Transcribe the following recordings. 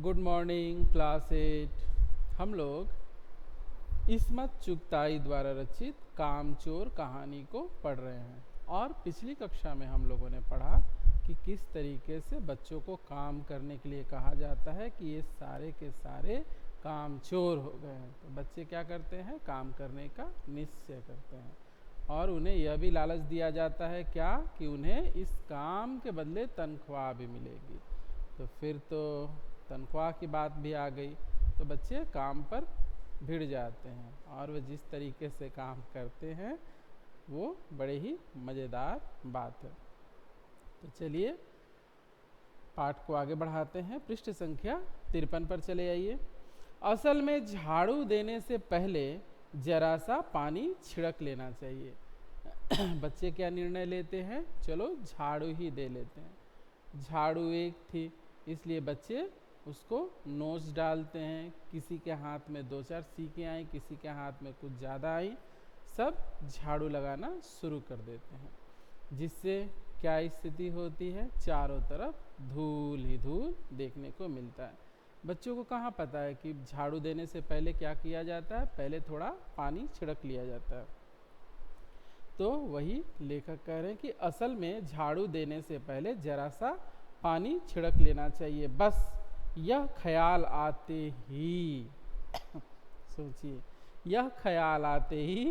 Good morning class 8। हम लोग इस्मत चुगताई द्वारा रचित कामचोर कहानी को पढ़ रहे हैं और पिछली कक्षा में हम लोगों ने पढ़ा कि किस तरीके से बच्चों को काम करने के लिए कहा जाता है कि ये सारे के सारे कामचोर हो गए हैं। तो बच्चे क्या करते हैं, काम करने का निश्चय करते हैं और उन्हें यह भी लालच दिया जाता है क्या कि उन्हें इस काम के बदले तनख्वाह भी मिलेगी। तो फिर तो तनख्वाह की बात भी आ गई, तो बच्चे काम पर भिड़ जाते हैं और वह जिस तरीके से काम करते हैं वो बड़े ही मज़ेदार बात है। तो चलिए पाठ को आगे बढ़ाते हैं। पृष्ठ संख्या 53 पर चले आइए। असल में झाड़ू देने से पहले जरा सा पानी छिड़क लेना चाहिए। बच्चे क्या निर्णय लेते हैं, चलो झाड़ू ही दे लेते हैं। झाड़ू एक थी इसलिए बच्चे उसको नोच डालते हैं। किसी के हाथ में 2-4 सीखें आई, किसी के हाथ में कुछ ज़्यादा आई, सब झाड़ू लगाना शुरू कर देते हैं, जिससे क्या स्थिति होती है, चारों तरफ धूल ही धूल देखने को मिलता है। बच्चों को कहाँ पता है कि झाड़ू देने से पहले क्या किया जाता है, पहले थोड़ा पानी छिड़क लिया जाता है। तो वही लेखक कह रहे हैं कि असल में झाड़ू देने से पहले जरा सा पानी छिड़क लेना चाहिए। बस यह ख्याल आते ही सोचिए, यह ख्याल आते ही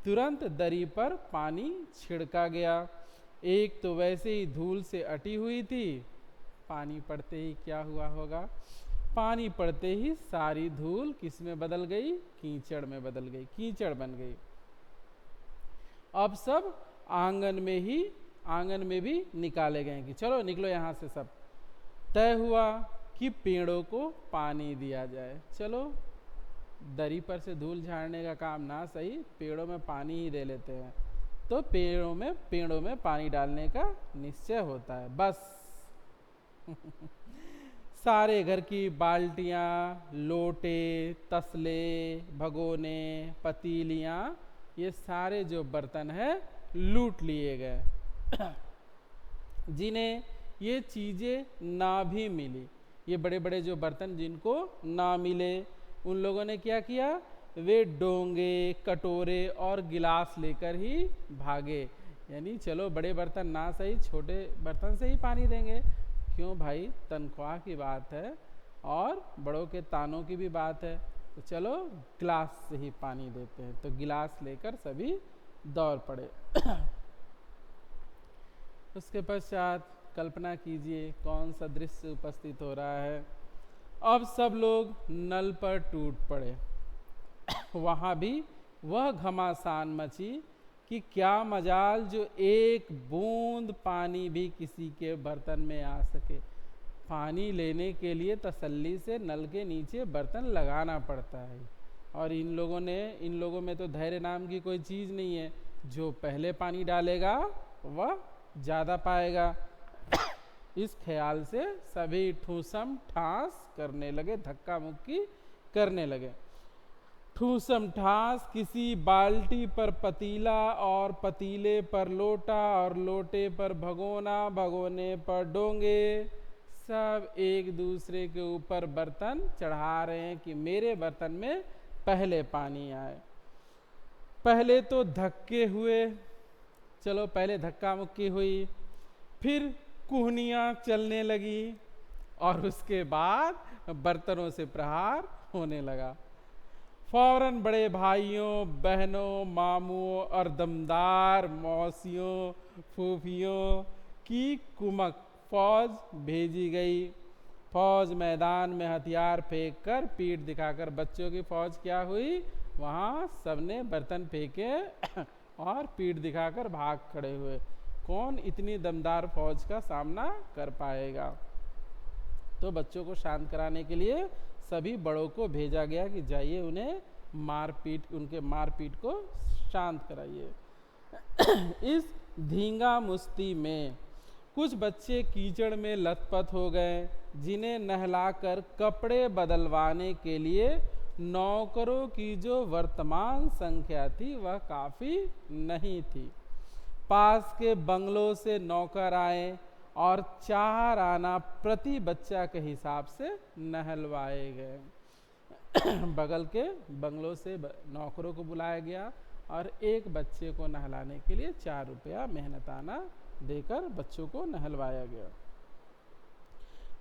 तुरंत दरी पर पानी छिड़का गया। एक तो वैसे ही धूल से अटी हुई थी, पानी पड़ते ही क्या हुआ होगा, पानी पड़ते ही सारी धूल किस में बदल गई, कीचड़ में बदल गई, कीचड़ बन गई। अब सब आंगन में भी निकाले गए कि चलो निकलो यहाँ से सब। तय हुआ कि पेड़ों को पानी दिया जाए। चलो दरी पर से धूल झाड़ने का काम ना सही, पेड़ों में पानी ही दे लेते हैं। तो पेड़ों में पानी डालने का निश्चय होता है। बस सारे घर की बाल्टियाँ, लोटे, तसले, भगोने, पतीलियाँ, ये सारे जो बर्तन हैं लूट लिए गए। जिन्हें ये चीज़ें ना भी मिली, ये बड़े बड़े जो बर्तन जिनको ना मिले, उन लोगों ने क्या किया, वे डोंगे, कटोरे और गिलास लेकर ही भागे। यानी चलो बड़े बर्तन ना सही, छोटे बर्तन से ही पानी देंगे। क्यों भाई, तनख्वाह की बात है और बड़ों के तानों की भी बात है, तो चलो गिलास से ही पानी देते हैं। तो गिलास लेकर सभी दौड़ पड़े। उसके पश्चात कल्पना कीजिए कौन सा दृश्य उपस्थित हो रहा है। अब सब लोग नल पर टूट पड़े। वहाँ भी वह घमासान मची कि क्या मजाल जो एक बूंद पानी भी किसी के बर्तन में आ सके। पानी लेने के लिए तसल्ली से नल के नीचे बर्तन लगाना पड़ता है और इन लोगों में तो धैर्य नाम की कोई चीज़ नहीं है। जो पहले पानी डालेगा वह ज़्यादा पाएगा। इस ख्याल से सभी ठूसम ठास करने लगे, धक्का मुक्की करने लगे। ठूसम ठास, किसी बाल्टी पर पतीला और पतीले पर लोटा और लोटे पर भगोना, भगोने पर डोंगे, सब एक दूसरे के ऊपर बर्तन चढ़ा रहे हैं कि मेरे बर्तन में पहले पानी आए। पहले तो धक्के हुए, चलो पहले धक्का मुक्की हुई, फिर कुहनियाँ चलने लगी और उसके बाद बर्तनों से प्रहार होने लगा। फौरन बड़े भाइयों, बहनों, मामुओं और दमदार मौसियों, फूफियों की कुमक फौज भेजी गई। फौज मैदान में हथियार फेंक कर, पीठ दिखाकर, बच्चों की फौज क्या हुई, वहाँ सबने बर्तन फेंके और पीठ दिखाकर भाग खड़े हुए। कौन इतनी दमदार फौज का सामना कर पाएगा। तो बच्चों को शांत कराने के लिए सभी बड़ों को भेजा गया कि जाइए उन्हें उनके मारपीट को शांत कराइए। इस धींगा मुश्ती में कुछ बच्चे कीचड़ में लथपथ हो गए, जिन्हें नहलाकर कपड़े बदलवाने के लिए नौकरों की जो वर्तमान संख्या थी वह काफ़ी नहीं थी। पास के बंगलों से नौकर आए और 4 आना प्रति बच्चा के हिसाब से नहलवाए गए। बगल के बंगलों से नौकरों को बुलाया गया और एक बच्चे को नहलाने के लिए 4 रुपया मेहनताना देकर बच्चों को नहलवाया गया।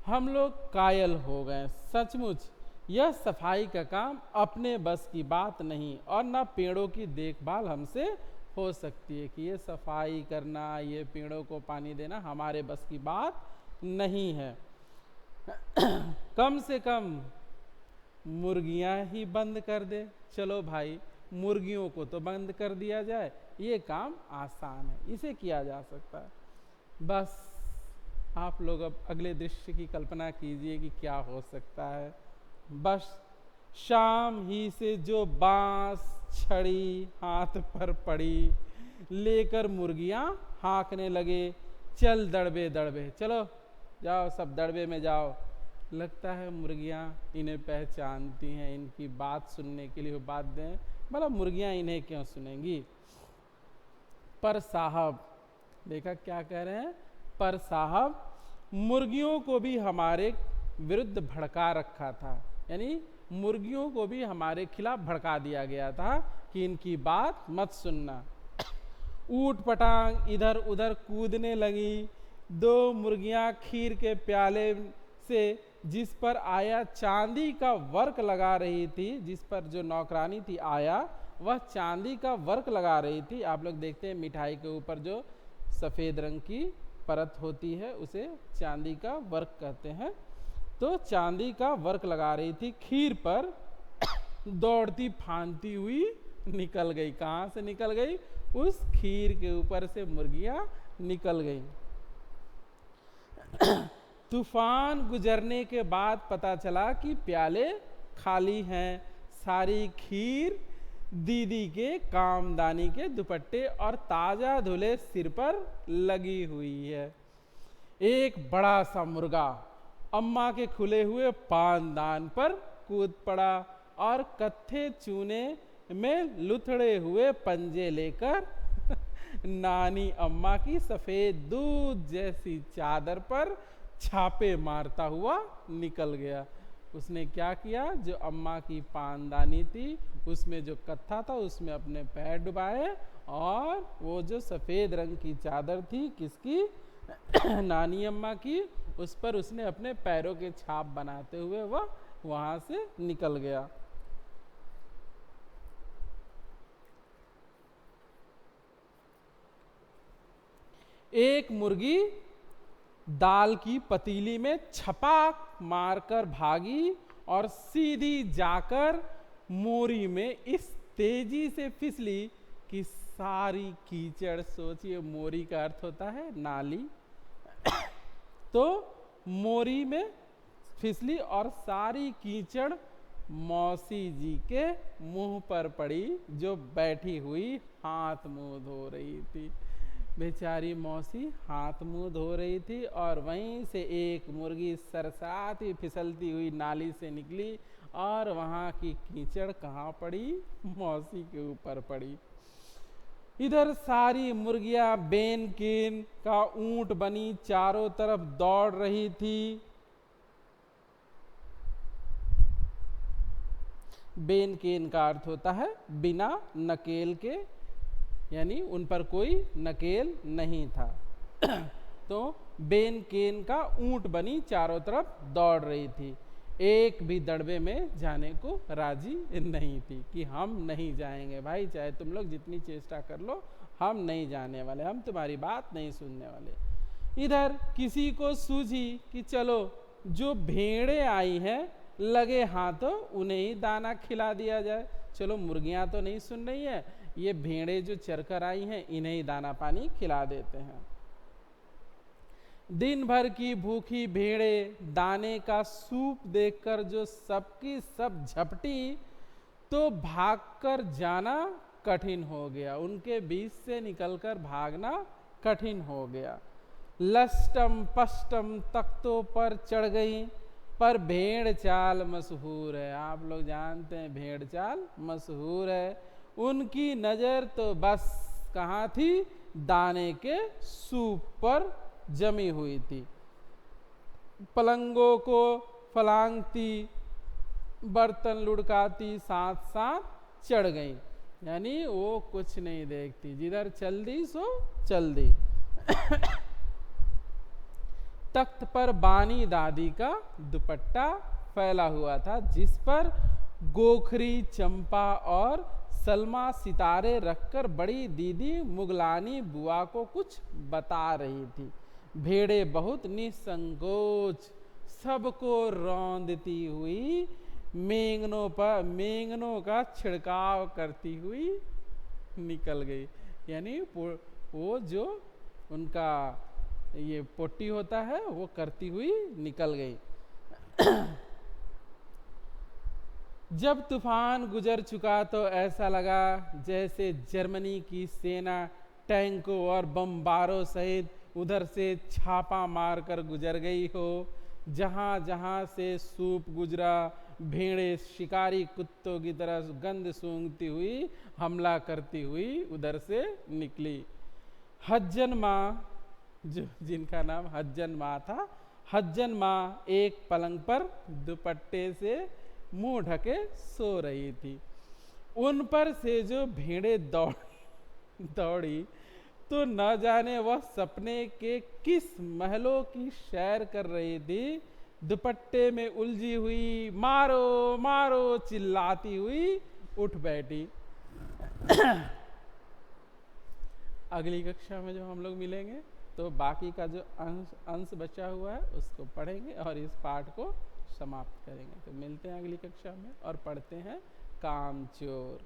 हम लोग कायल हो गए। सचमुच यह सफाई का काम अपने बस की बात नहीं और न पेड़ों की देखभाल हमसे हो सकती है कि ये सफाई करना, ये पेड़ों को पानी देना हमारे बस की बात नहीं है। कम से कम मुर्गियां ही बंद कर दे। चलो भाई, मुर्गियों को तो बंद कर दिया जाए, ये काम आसान है, इसे किया जा सकता है। बस आप लोग अब अगले दृश्य की कल्पना कीजिए कि क्या हो सकता है। बस शाम ही से जो बांस छड़ी हाथ पर पड़ी लेकर मुर्गियां हाँकने लगे, चल दड़बे दड़बे, चलो जाओ सब दड़बे में जाओ। लगता है मुर्गियां इन्हें पहचानती हैं, इनकी बात सुनने के लिए वो बात दें, भला मुर्गियां इन्हें क्यों सुनेंगी। पर साहब, देखा क्या कह रहे हैं, पर साहब मुर्गियों को भी हमारे विरुद्ध भड़का रखा था, यानी मुर्गियों को भी हमारे खिलाफ भड़का दिया गया था कि इनकी बात मत सुनना। ऊट पटांग इधर उधर कूदने लगी। 2 मुर्गियां खीर के प्याले से जिस पर आया चांदी का वर्क लगा रही थी, जिस पर जो नौकरानी थी आया, वह चांदी का वर्क लगा रही थी। आप लोग देखते हैं मिठाई के ऊपर जो सफ़ेद रंग की परत होती है उसे चांदी का वर्क कहते हैं। तो चांदी का वर्क लगा रही थी खीर पर, दौड़ती फांदती हुई निकल गई। कहाँ से निकल गई? उस खीर के ऊपर से मुर्गियां निकल गई। तूफान गुजरने के बाद पता चला कि प्याले खाली हैं। सारी खीर दीदी के कामदानी के दुपट्टे और ताजा धुले सिर पर लगी हुई है। एक बड़ा सा मुर्गा अम्मा के खुले हुए पानदान पर कूद पड़ा और कत्थे चूने में लुथड़े हुए पंजे लेकर नानी अम्मा की सफेद दूध जैसी चादर पर छापे मारता हुआ निकल गया। उसने क्या किया, जो अम्मा की पानदानी थी उसमें जो कत्था था उसमें अपने पैर डुबाए और वो जो सफ़ेद रंग की चादर थी किसकी, नानी अम्मा की, उस पर उसने अपने पैरों के छाप बनाते हुए वह वहां से निकल गया। एक मुर्गी दाल की पतीली में छपाक मारकर भागी और सीधी जाकर मोरी में इस तेजी से फिसली कि सारी कीचड़, सोचिए मोरी का अर्थ होता है नाली, तो मोरी में फिसली और सारी कीचड़ मौसी जी के मुंह पर पड़ी, जो बैठी हुई हाथ मुंह धो रही थी। बेचारी मौसी हाथ मुंह धो रही थी और वहीं से एक मुर्गी सरसाती फिसलती हुई नाली से निकली और वहां की कीचड़ कहाँ पड़ी, मौसी के ऊपर पड़ी। इधर सारी मुर्गियां बेनकीन का ऊंट बनी चारों तरफ दौड़ रही थी। बेनकेन का अर्थ होता है बिना नकेल के, यानी उन पर कोई नकेल नहीं था। तो बेनकेन का ऊंट बनी चारों तरफ दौड़ रही थी, एक भी दड़बे में जाने को राजी नहीं थी कि हम नहीं जाएंगे भाई, चाहे तुम लोग जितनी चेष्टा कर लो हम नहीं जाने वाले, हम तुम्हारी बात नहीं सुनने वाले। इधर किसी को सूझी कि चलो जो भेड़ें आई हैं लगे हाथों उन्हें ही दाना खिला दिया जाए। चलो मुर्गियां तो नहीं सुन रही है, ये भेड़ें जो चरकर आई हैं इन्हें ही दाना पानी खिला देते हैं। दिन भर की भूखी भेड़ें दाने का सूप देखकर जो सबकी सब झपटी तो भागकर जाना कठिन हो गया, उनके बीच से निकलकर भागना कठिन हो गया। लष्टम पष्टम तख्तों पर चढ़ गई, पर भेड़ चाल मशहूर है। आप लोग जानते हैं भेड़ चाल मशहूर है। उनकी नज़र तो बस कहाँ थी, दाने के सूप पर जमी हुई थी। पलंगों को फलांगती, बर्तन लुढ़काती साथ साथ चढ़ गई, यानी वो कुछ नहीं देखती, जिधर चल दी सो चल दी। तख्त पर बानी दादी का दुपट्टा फैला हुआ था, जिस पर गोखरी, चंपा और सलमा सितारे रखकर बड़ी दीदी मुगलानी बुआ को कुछ बता रही थी। भेड़े बहुत निसंकोच सबको रौंदती हुई मेंगनों का छिड़काव करती हुई निकल गई, यानी वो जो उनका ये पोटी होता है वो करती हुई निकल गई। जब तूफान गुजर चुका तो ऐसा लगा जैसे जर्मनी की सेना टैंकों और बमबारों सहित उधर से छापा मारकर गुजर गई हो। जहां जहां से सूप गुजरा, भेड़ें शिकारी कुत्तों की तरह गंध सूंघती हुई हमला करती हुई उधर से निकली। हज्जन माँ, जो जिनका नाम हज्जन माँ था, हज्जन माँ एक पलंग पर दुपट्टे से मुंह ढके सो रही थी। उन पर से जो भेड़ें दौड़ी तो न जाने वह सपने के किस महलों की सैर कर रही थी। दुपट्टे में उलझी हुई मारो मारो चिल्लाती हुई उठ बैठी। अगली कक्षा में जो हम लोग मिलेंगे तो बाकी का जो अंश बचा हुआ है उसको पढ़ेंगे और इस पाठ को समाप्त करेंगे। तो मिलते हैं अगली कक्षा में और पढ़ते हैं कामचोर।